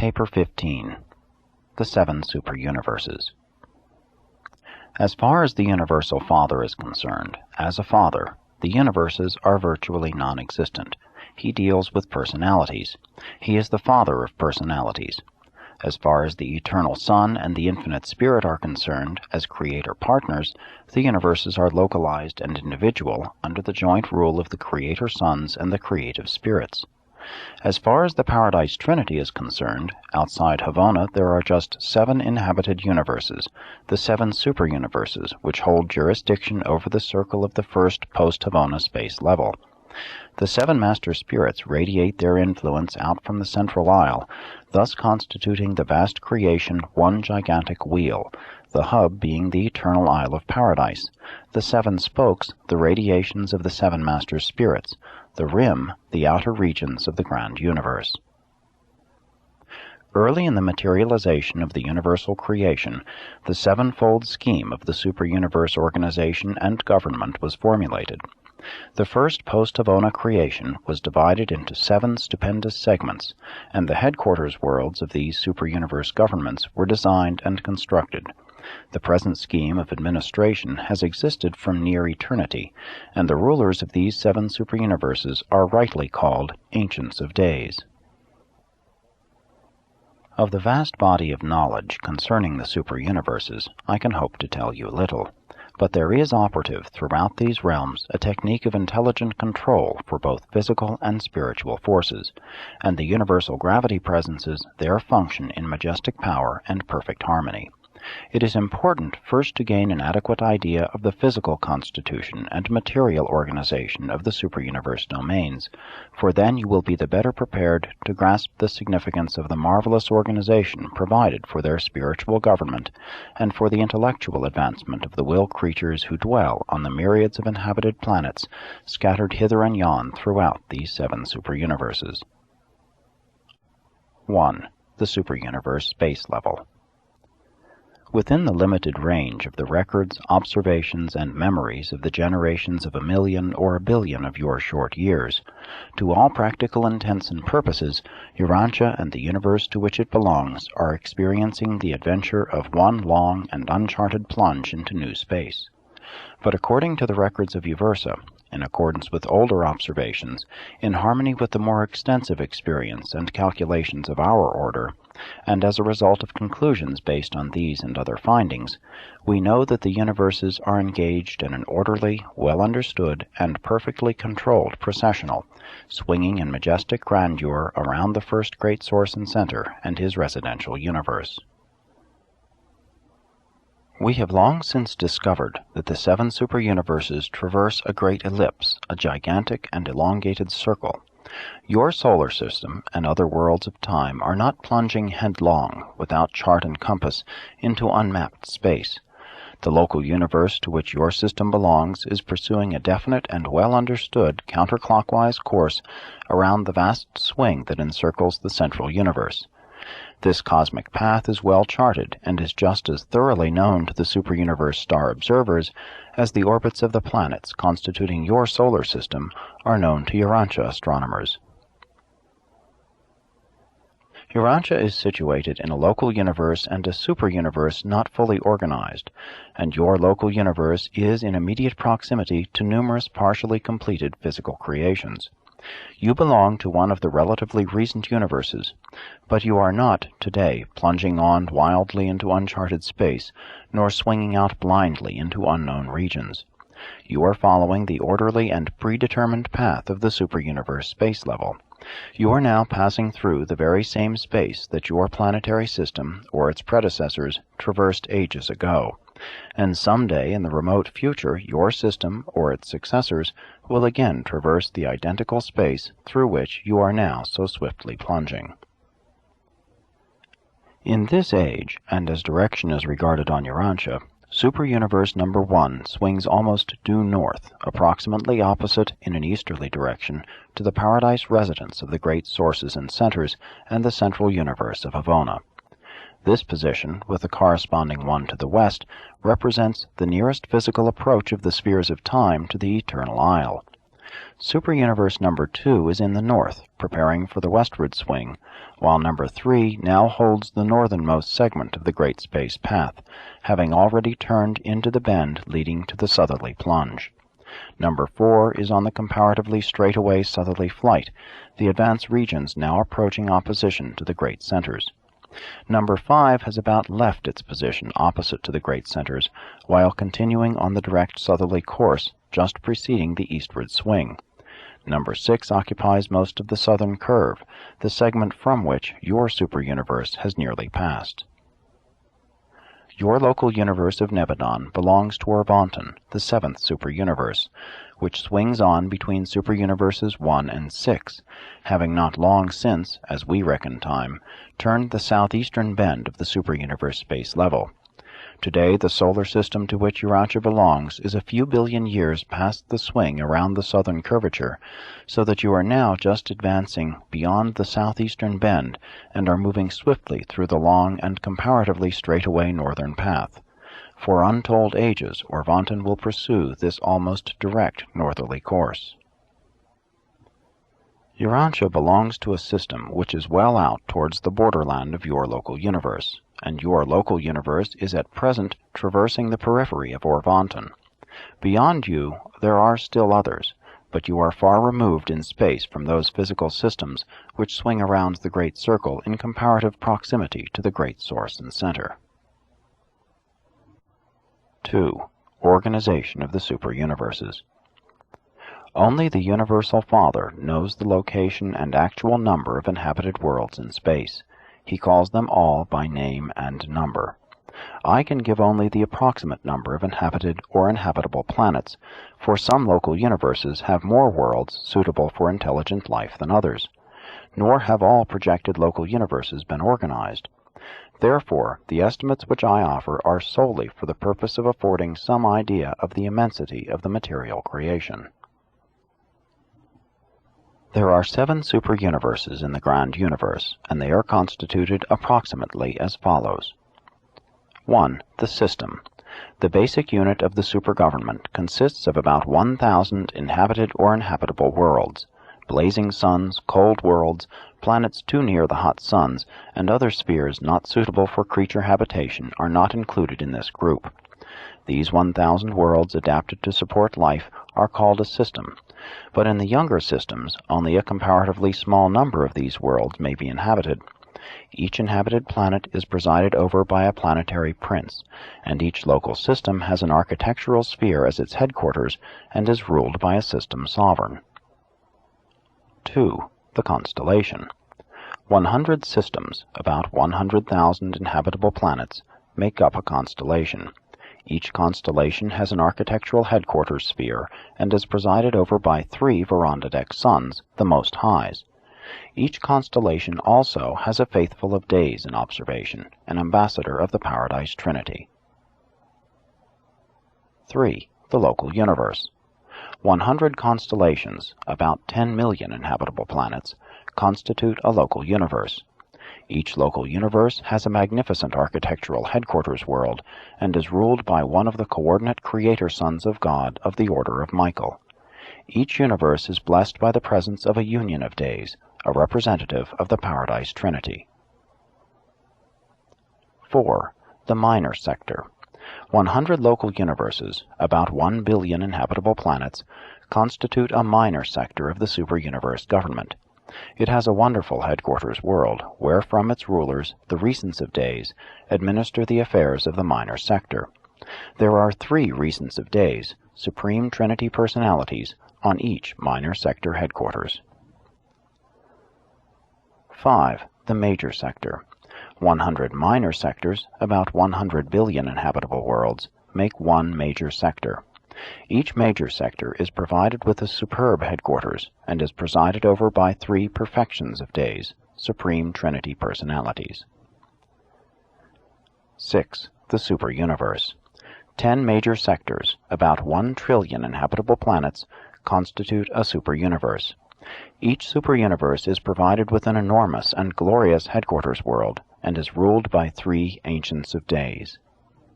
Paper 15. The Seven Super-Universes. As far as the Universal Father is concerned, as a father, the universes are virtually non-existent. He deals with personalities. He is the father of personalities. As far as the Eternal Son and the Infinite Spirit are concerned, as creator partners, the universes are localized and individual under the joint rule of the Creator Sons and the Creative Spirits. As far as the Paradise Trinity is concerned, outside Havona there are just 7 inhabited universes, the 7 super-universes, which hold jurisdiction over the circle of the first post-Havona space level. The 7 Master Spirits radiate their influence out from the central isle, thus constituting the vast creation one gigantic wheel, the hub being the eternal Isle of Paradise, the 7 spokes the radiations of the 7 Master Spirits, the rim the outer regions of the grand universe. Early in the materialization of the universal creation, the sevenfold scheme of the super-universe organization and government was formulated. The first post-Havona creation was divided into 7 stupendous segments, and the headquarters worlds of these super-universe governments were designed and constructed. The present scheme of administration has existed from near eternity, and the rulers of these 7 super-universes are rightly called Ancients of Days. Of the vast body of knowledge concerning the super-universes, I can hope to tell you little. But there is operative throughout these realms a technique of intelligent control for both physical and spiritual forces, and the universal gravity presences there function in majestic power and perfect harmony. It is important first to gain an adequate idea of the physical constitution and material organization of the super-universe domains, for then you will be the better prepared to grasp the significance of the marvelous organization provided for their spiritual government and for the intellectual advancement of the will creatures who dwell on the myriads of inhabited planets scattered hither and yon throughout these 7 super-universes. 1. The super-universe space level. Within the limited range of the records, observations, and memories of the generations of 1,000,000 or 1,000,000,000 of your short years, to all practical intents and purposes, Urantia and the universe to which it belongs are experiencing the adventure of one long and uncharted plunge into new space. But according to the records of Uversa, in accordance with older observations, in harmony with the more extensive experience and calculations of our order, and as a result of conclusions based on these and other findings, we know that the universes are engaged in an orderly, well-understood, and perfectly controlled processional, swinging in majestic grandeur around the first great source and center and his residential universe. We have long since discovered that the 7 super-universes traverse a great ellipse, a gigantic and elongated circle. Your solar system and other worlds of time are not plunging headlong, without chart and compass, into unmapped space. The local universe to which your system belongs is pursuing a definite and well-understood counterclockwise course around the vast swing that encircles the central universe. This cosmic path is well charted and is just as thoroughly known to the super-universe star observers as the orbits of the planets constituting your solar system are known to Urantia astronomers. Urantia is situated in a local universe and a super-universe not fully organized, and your local universe is in immediate proximity to numerous partially completed physical creations. You belong to one of the relatively recent universes, but you are not, today, plunging on wildly into uncharted space, nor swinging out blindly into unknown regions. You are following the orderly and predetermined path of the super-universe space level. You are now passing through the very same space that your planetary system, or its predecessors, traversed ages ago. And someday in the remote future your system, or its successors, will again traverse the identical space through which you are now so swiftly plunging. In this age, and as direction is regarded on Urantia, Super-Universe number 1 swings almost due north, approximately opposite in an easterly direction to the paradise residence of the great sources and centers and the central universe of Havona. This position, with the corresponding one to the west, represents the nearest physical approach of the spheres of time to the eternal isle. Superuniverse number 2 is in the north, preparing for the westward swing, while number 3 now holds the northernmost segment of the Great Space Path, having already turned into the bend leading to the southerly plunge. Number 4 is on the comparatively straightaway southerly flight, the advanced regions now approaching opposition to the great centers. Number 5 has about left its position opposite to the great centers, while continuing on the direct southerly course just preceding the eastward swing. Number 6 occupies most of the southern curve, the segment from which your superuniverse has nearly passed. Your local universe of Nebadon belongs to Orvonton, the 7th superuniverse, which swings on between superuniverses 1 and 6, having not long since, as we reckon time, turned the southeastern bend of the superuniverse space level. Today, the solar system to which Urantia belongs is a few billion years past the swing around the southern curvature, so that you are now just advancing beyond the southeastern bend and are moving swiftly through the long and comparatively straightaway northern path. For untold ages, Orvonton will pursue this almost direct northerly course. Urantia belongs to a system which is well out towards the borderland of your local universe, and your local universe is at present traversing the periphery of Orvonton. Beyond you there are still others, but you are far removed in space from those physical systems which swing around the Great Circle in comparative proximity to the Great Source and Center. 2. Organization of the superuniverses. Only the Universal Father knows the location and actual number of inhabited worlds in space. He calls them all by name and number. I can give only the approximate number of inhabited or inhabitable planets, for some local universes have more worlds suitable for intelligent life than others. Nor have all projected local universes been organized. Therefore, the estimates which I offer are solely for the purpose of affording some idea of the immensity of the material creation. There are 7 superuniverses in the grand universe, and they are constituted approximately as follows. 1. The system. The basic unit of the supergovernment consists of about 1,000 inhabited or inhabitable worlds. Blazing suns, cold worlds, planets too near the hot suns, and other spheres not suitable for creature habitation are not included in this group. These 1,000 worlds adapted to support life are called a system, but in the younger systems only a comparatively small number of these worlds may be inhabited. Each inhabited planet is presided over by a planetary prince, and each local system has an architectural sphere as its headquarters and is ruled by a system sovereign. 2. The constellation. 100 systems, about 100,000 inhabitable planets, make up a constellation. Each constellation has an architectural headquarters sphere and is presided over by 3 Verandadek suns, the Most Highs. Each constellation also has a faithful of days in observation, an ambassador of the Paradise Trinity. 3. The local universe. 100 constellations, about 10 million inhabitable planets, constitute a local universe. Each local universe has a magnificent architectural headquarters world and is ruled by one of the coordinate creator sons of God of the Order of Michael. Each universe is blessed by the presence of a union of days, a representative of the Paradise Trinity. 4. The minor sector. 100 local universes, about 1 billion inhabitable planets, constitute a minor sector of the superuniverse government. It has a wonderful headquarters world, where from its rulers, the Regents of Days, administer the affairs of the minor sector. There are 3 Regents of Days, Supreme Trinity personalities, on each minor sector headquarters. 5. The major sector. 100 minor sectors, about 100 billion inhabitable worlds, make one major sector. Each major sector is provided with a superb headquarters and is presided over by 3 perfections of days, Supreme Trinity personalities. 6. The superuniverse. 10 major sectors, about 1 trillion inhabitable planets, constitute a superuniverse. Each superuniverse is provided with an enormous and glorious headquarters world and is ruled by 3 Ancients of Days.